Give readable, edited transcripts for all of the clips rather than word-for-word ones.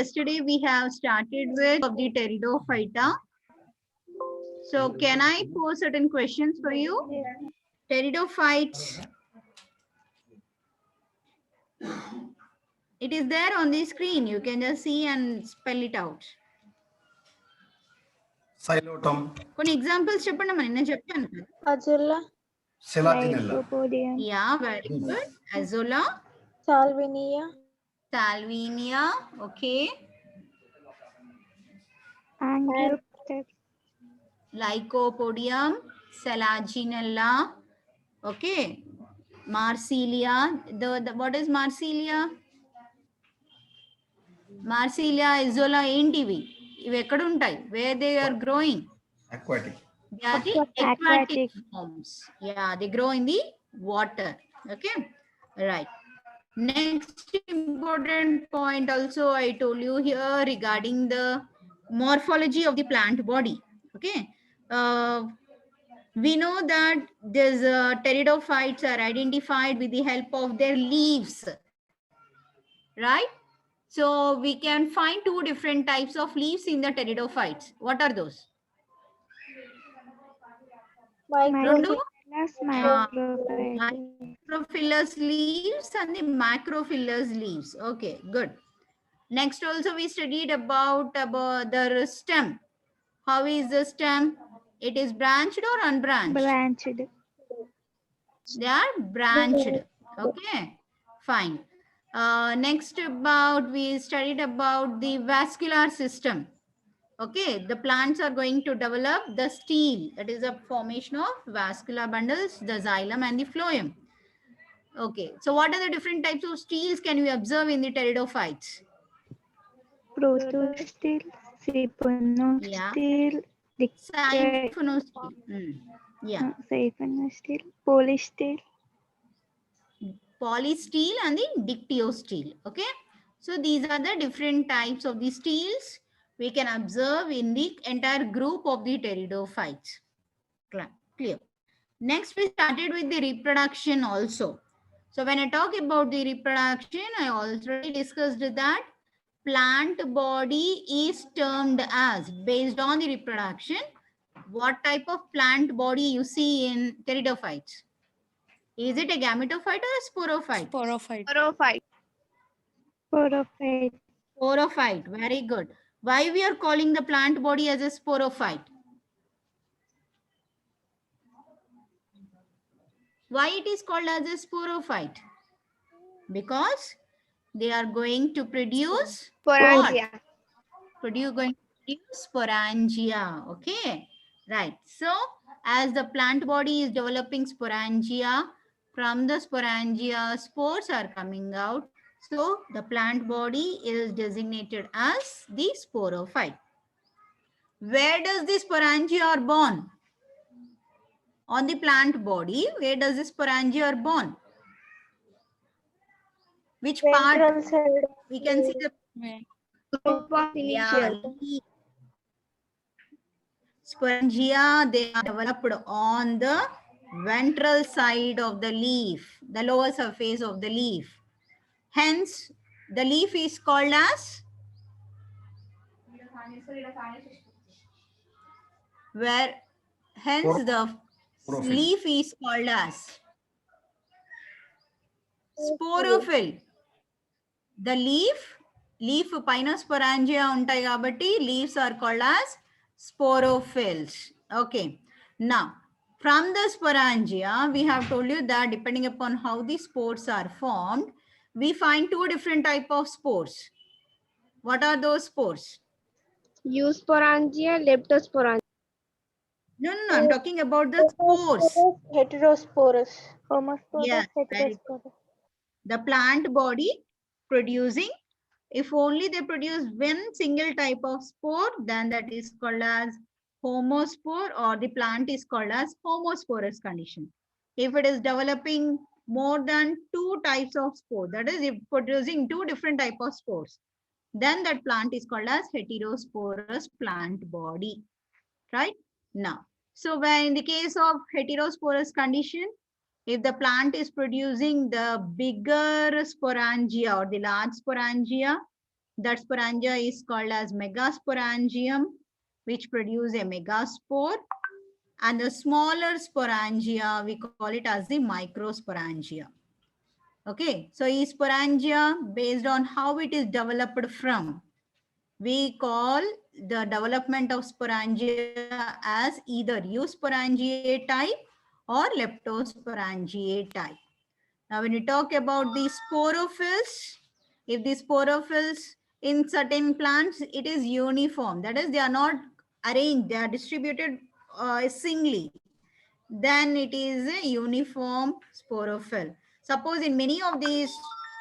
Yesterday we have started with of the pteridophyta. So can I pose certain questions for you? Pteridophytes. It is there on the screen. You can just see and spell it out. Xylotum, కొన్ని examples చెప్పండి అమ్మా నిన్న చెప్పాను కదా. Azula, Selaginella. Lycopodium, Yeah, very good. Azolla, Salvinia, Salvinia, okay. Angiopteryx, Lycopodium, Selaginella, okay. Marsilia, the what is Marsilia? Marsilia, Azolla ఏంటివి ఇవి ఎక్కడ ఉంటాయి? Where they are growing? Aquatic. They are the aquatic forms. Yeah, they grow in the water. Okay, right. Next important point also I told you here regarding the morphology of the plant body. Okay, we know that these pteridophytes are identified with the help of their leaves, right? So we can find two different types of leaves in the pteridophytes. What are those? Rendu? Microphylous leaves and the macrophylous leaves. Okay, good. Next also we studied about the stem. How is the stem? It is branched or unbranched? branched, They are branched. Okay, fine. Next about we studied about the vascular system. Okay, the plants are going to develop the stele, that is a formation of vascular bundles, the xylem and the phloem. Okay, so what are the different types of steels can we observe in the pteridophytes? protostele, siphonostele, Siphonosteal. Yeah. siphonostele, polystele, Polystele and the dictyostele. Okay, so these are the different types of the steels we can observe in the entire group of the pteridophytes. Clear. Next we started with the reproduction also. So when I talk about the reproduction, I already discussed that plant body is termed as, based on the reproduction, what type of plant body you see in pteridophytes? Is it a gametophyte or a sporophyte? Sporophyte. sporophyte, Sporophyte, very good. Why we are calling the plant body as a sporophyte? Why it is called as a sporophyte? Because they are going to produce sporangia, going to produce sporangia. Okay, right. So as the plant body is developing sporangia, from the sporangia spores are coming out. So the plant body is designated as the sporophyte. Where does the sporangia are born? On the plant body, where does the sporangia are born? Which part? ventral side, We can see the leaf. Sporangia, they are developed on the ventral side of the leaf, the lower surface of the leaf. Hence, the leaf is called as leaf is called as sporophyll. The leaf paina sporangia untai kabatti leaves are called as sporophylls. Okay, now from the sporangia we have told you that depending upon how the spores are formed, we find two different type of spores. What are those spores? Eusporangia, leptosporangia. No, I'm talking about the spores. heterosporous, homosporous, Yes, heterosporous, the plant body producing, if only they produce one single type of spore, then that is called as homospore, or the plant is called as homosporous condition. If it is developing more than two types of spore, that is if producing two different type of spores, then that plant is called as heterosporous plant body. Right? Now, so when in the case of heterosporous condition, if the plant is producing the bigger sporangia or the large sporangia, That sporangia is called as megasporangium, which produce a megaspore. And the smaller sporangia, we call it as the microsporangia. Okay, so is sporangia based on how it is developed from. We call the development of sporangia as either eusporangiae type or leptosporangiae type. Now, when you talk about the sporophylls, if the sporophylls in certain plants, it is uniform. That is, they are not arranged, they are distributed singly. Then it is a uniform sporophyll. Suppose in many of these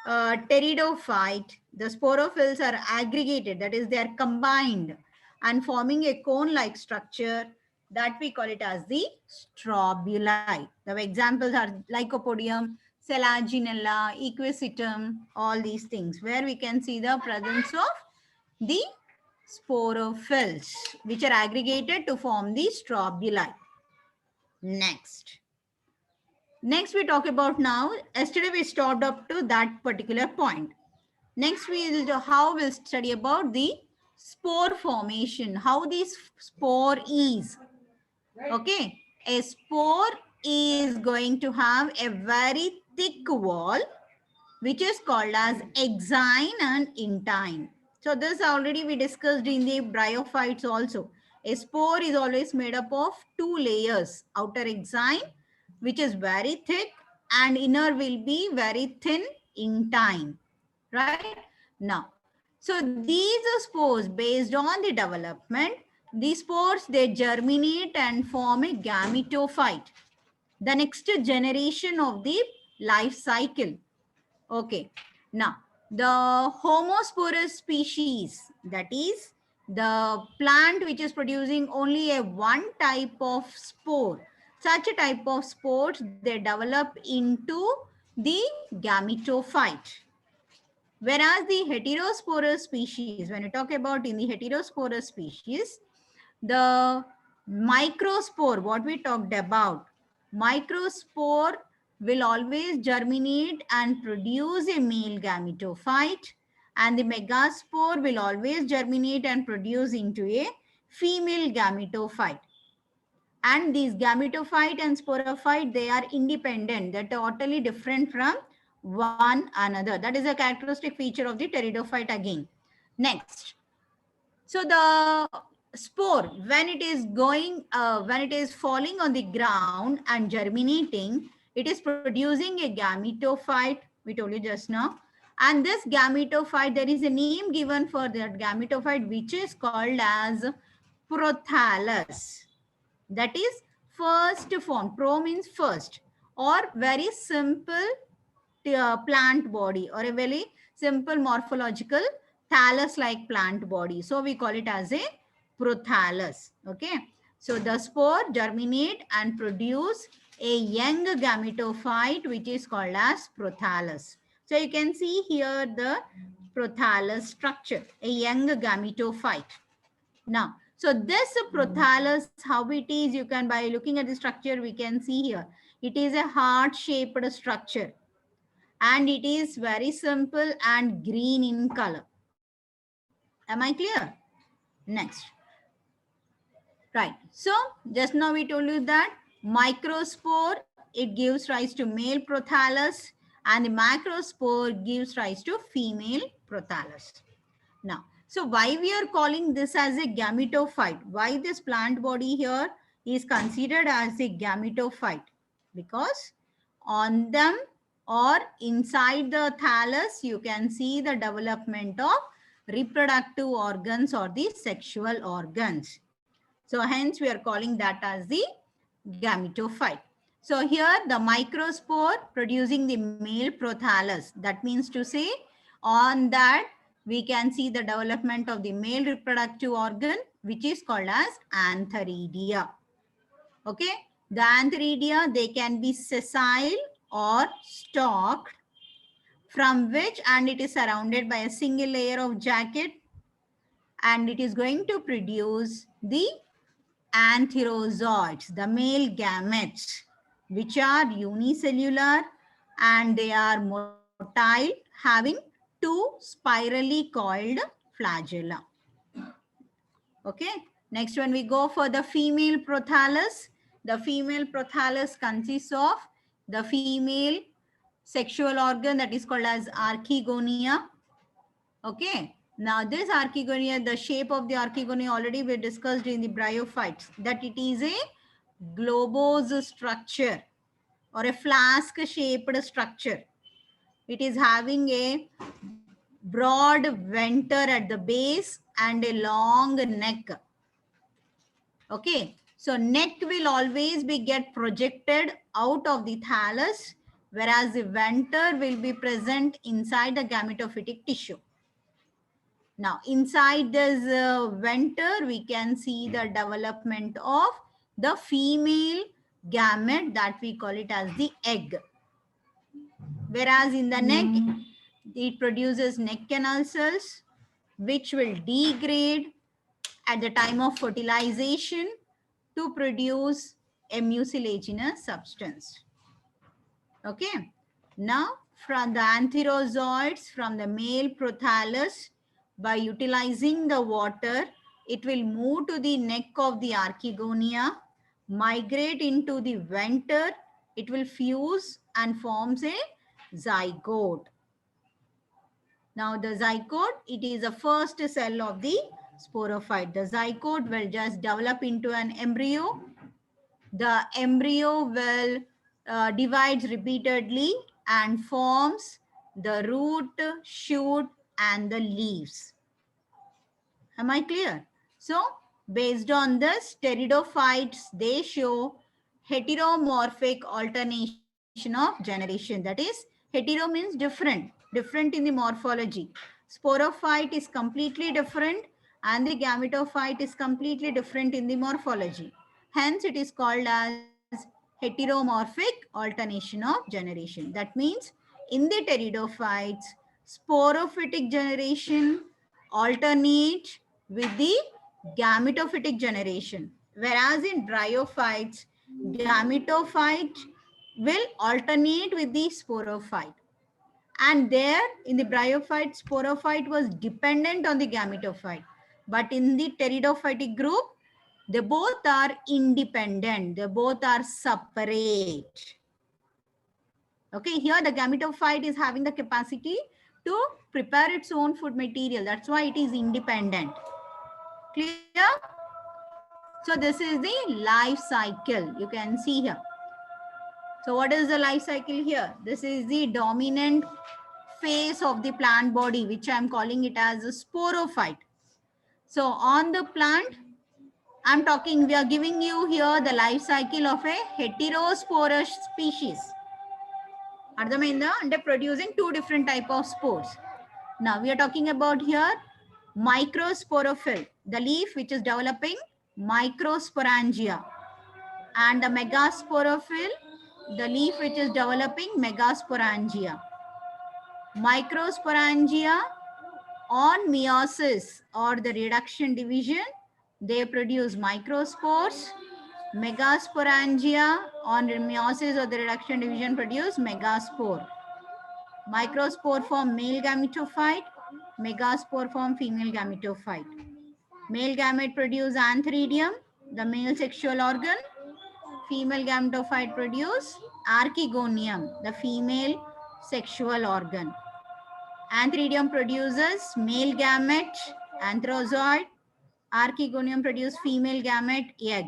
pteridophyte, the sporophylls are aggregated, that is, they are combined and forming a cone-like structure that we call it as the strobili. The examples are Lycopodium, Selaginella, Equisetum, all these things, where we can see the presence of the sporophylls, which are aggregated to form the strobili. Next we talk about now, yesterday we stopped up to that particular point. Next we will do how we'll study about the spore formation, how this spore is. Okay, a spore is going to have a very thick wall, which is called as exine and intine. So this already we discussed in the bryophytes also. A spore is always made up of two layers, outer exine, which is very thick, and inner will be very thin intine, right? Now, so these spores, based on the development, these spores, they germinate and form a gametophyte, the next generation of the life cycle. Okay, now the homosporous species, that is the plant which is producing only a one type of spore, such a type of spores, they develop into the gametophyte. Whereas the heterosporous species, when you talk about in the heterosporous species, the microspore, what we talked about, microspore will always germinate and produce a male gametophyte, and the megaspore will always germinate and produce into a female gametophyte. And these gametophyte and sporophyte, they are independent. They're totally different from one another. That is a characteristic feature of the pteridophyte again. Next. So the spore, when it is falling on the ground and germinating, it is producing a gametophyte, we told you just now. And this gametophyte, there is a name given for that gametophyte, which is called as prothallus. That is first form. Pro means first, or very simple plant body, or a very simple morphological thallus-like plant body. So we call it as a prothallus. Okay. So the spore germinate and produce a young gametophyte, which is called as prothallus. So you can see here the prothallus structure, a young gametophyte. Now, so this prothallus, how it is, you can, by looking at the structure, we can see here, it is a heart-shaped structure. And it is very simple and green in color. Am I clear? Next. Right. So just now we told you that microspore, it gives rise to male prothallus, and the macrospore gives rise to female prothallus. Now, so why we are calling this as a gametophyte? Why this plant body here is considered as a gametophyte? Because on them or inside the thallus, you can see the development of reproductive organs or the sexual organs. So hence we are calling that as the gametophyte. So here the microspore producing the male prothallus. That means to say on that we can see the development of the male reproductive organ, which is called as antheridia. Okay. The antheridia, they can be sessile or stalked, from which, and it is surrounded by a single layer of jacket, and it is going to produce the antherozoids, the male gametes, which are unicellular and they are motile, having two spirally coiled flagella. Okay. Next, when we go for the female prothallus, the female prothallus consists of the female sexual organ that is called as archegonia. Okay. Now this archegonia, the shape of the archegonia already we discussed in the bryophytes, that it is a globose structure or a flask shaped structure. It is having a broad venter at the base and a long neck. Okay, so neck will always be get projected out of the thallus, whereas the venter will be present inside the gametophytic tissue. Now, inside this venter, we can see the development of the female gamete that we call it as the egg. Whereas in the neck, it produces neck canal cells, which will degrade at the time of fertilization to produce a mucilaginous substance. Okay. Now, from the antherozoids, from the male prothallus, by utilizing the water, it will move to the neck of the archegonia, migrate into the venter, it will fuse and forms a zygote. Now the zygote, it is the first cell of the sporophyte. The zygote will just develop into an embryo. The embryo will divides repeatedly and forms the root, shoot, and the leaves. Am I clear? So, based on this, pteridophytes, they show heteromorphic alternation of generation. That is, hetero means different, different in the morphology. Sporophyte is completely different and the gametophyte is completely different in the morphology. Hence, it is called as heteromorphic alternation of generation. That means in the pteridophytes, sporophytic generation alternate with the gametophytic generation. Whereas in bryophytes, gametophyte will alternate with the sporophyte. And there in the bryophyte, sporophyte was dependent on the gametophyte. But in the pteridophytic group, they both are independent. They both are separate. Okay, here the gametophyte is having the capacity to prepare its own food material. That's why it is independent. Clear? So this is the life cycle. You can see here. So what is the life cycle here? This is the dominant phase of the plant body, which I am calling it as a sporophyte. So on the plant, we are giving you here the life cycle of a heterosporous species. Ardhamainda, and producing two different type of spores. Now we are talking about here microsporophyll, the leaf which is developing microsporangia, and the megasporophyll, the leaf which is developing megasporangia. Microsporangia on meiosis or the reduction division, they produce microspores. Megasporangia on meiosis or the reduction division produce megaspore. Microspore form male gametophyte, megaspore form female gametophyte. Male gamete produce antheridium, the male sexual organ. Female gametophyte produce archegonium, the female sexual organ. Antheridium produces male gamete, antherozoid. Archegonium produce female gamete, egg.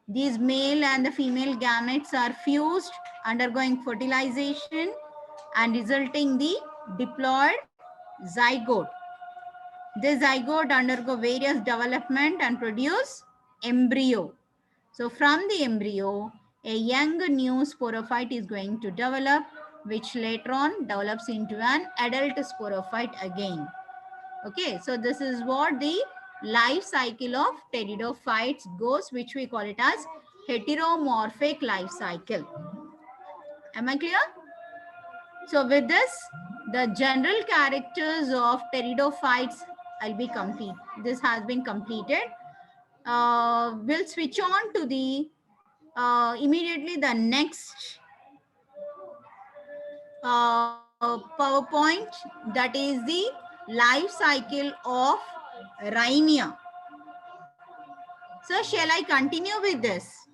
These male and the female gametes are fused, undergoing fertilization and resulting the diploid zygote. This zygote undergo various development and produce embryo. So from the embryo, a young new sporophyte is going to develop, which later on develops into an adult sporophyte again. Okay, so this is what the life cycle of pteridophytes goes, which we call it as heteromorphic life cycle. Am I clear? So with this, the general characters of pteridophytes will be complete. This has been completed. We'll switch on to the immediately the next PowerPoint, that is the life cycle of Rhinia. So shall I continue with this?